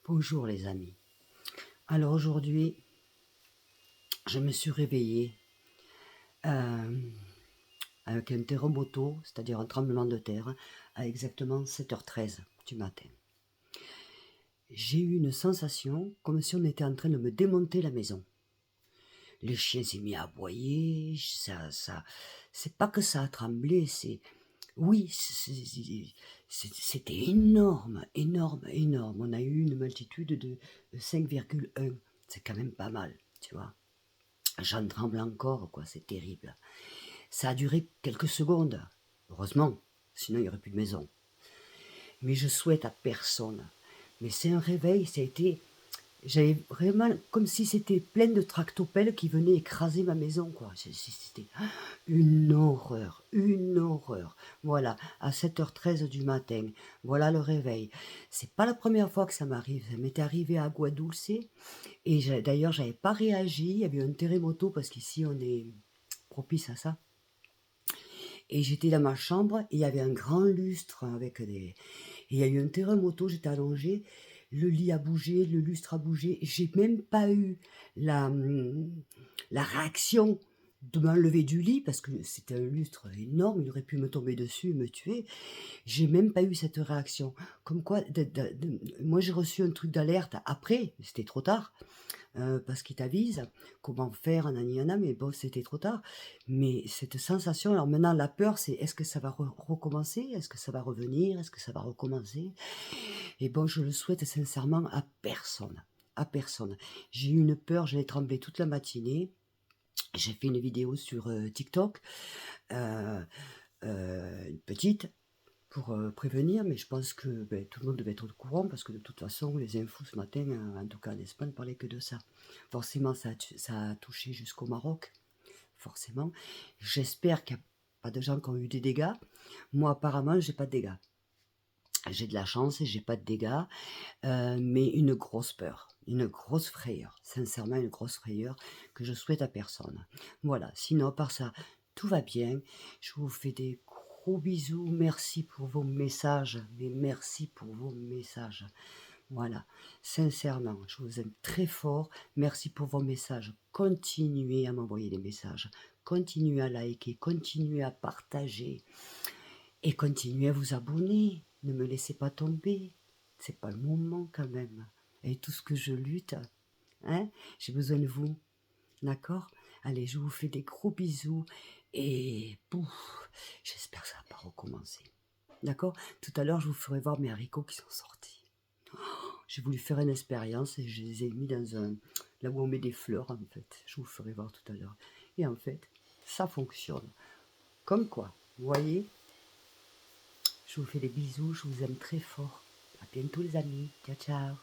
Bonjour les amis. Alors aujourd'hui, je me suis réveillée avec un terremoto, c'est-à-dire un tremblement de terre, à exactement 7h13 du matin. J'ai eu une sensation comme si on était en train de me démonter la maison. Le chien s'est mis à aboyer, c'est pas que ça a tremblé, oui, c'était énorme, énorme, énorme. On a eu une altitude de 5,1, c'est quand même pas mal, tu vois. J'en tremble encore, quoi, c'est terrible. Ça a duré quelques secondes, heureusement, sinon il n'y aurait plus de maison. Mais je souhaite à personne. Mais c'est un réveil, ça a été... J'avais vraiment comme si c'était plein de tractopelles qui venaient écraser ma maison, quoi. C'était une horreur, une horreur. Voilà, à 7h13 du matin, voilà le réveil. C'est pas la première fois que ça m'arrive, ça m'était arrivé à Agua Dulce, et d'ailleurs j'avais pas réagi, il y avait eu un terremoto, parce qu'ici on est propice à ça. Et j'étais dans ma chambre, et il y avait un grand lustre avec des... Et il y a eu un terremoto, j'étais allongée, le lit a bougé, le lustre a bougé, j'ai même pas eu la réaction de m'enlever du lit, parce que c'était un lustre énorme, il aurait pu me tomber dessus et me tuer. J'ai même pas eu cette réaction. Comme quoi, moi j'ai reçu un truc d'alerte après, c'était trop tard, parce qu'ils t'avisent comment faire, nanana, mais bon, c'était trop tard. Mais cette sensation, alors maintenant la peur, c'est est-ce que ça va recommencer? Est-ce que ça va revenir? Est-ce que ça va recommencer? Et bon, je le souhaite sincèrement à personne. À personne. J'ai eu une peur, j'ai tremblé toute la matinée. J'ai fait une vidéo sur TikTok, une petite, pour prévenir, mais je pense que tout le monde devait être au courant, parce que de toute façon, les infos ce matin, en tout cas en Espagne, ne parlaient que de ça. Forcément, ça a touché jusqu'au Maroc, forcément. J'espère qu'il n'y a pas de gens qui ont eu des dégâts. Moi, apparemment, j'ai pas de dégâts. J'ai de la chance et j'ai pas de dégâts, mais une grosse peur, une grosse frayeur, sincèrement une grosse frayeur que je souhaite à personne. Voilà, sinon, à part ça, tout va bien. Je vous fais des gros bisous. Merci pour vos messages, mais merci pour vos messages. Voilà, sincèrement, je vous aime très fort. Merci pour vos messages. Continuez à m'envoyer des messages. Continuez à liker, continuez à partager. Et continuez à vous abonner. Ne me laissez pas tomber. C'est pas le moment quand même. Et tout ce que je lutte, hein, j'ai besoin de vous. D'accord? Allez, je vous fais des gros bisous. Et pouf, j'espère que ça va pas recommencer. D'accord? Tout à l'heure, je vous ferai voir mes haricots qui sont sortis. J'ai voulu faire une expérience et je les ai mis dans un... là où on met des fleurs, en fait. Je vous ferai voir tout à l'heure. Et en fait, ça fonctionne. Comme quoi, vous voyez? Je vous fais des bisous, je vous aime très fort. À bientôt les amis. Ciao, ciao.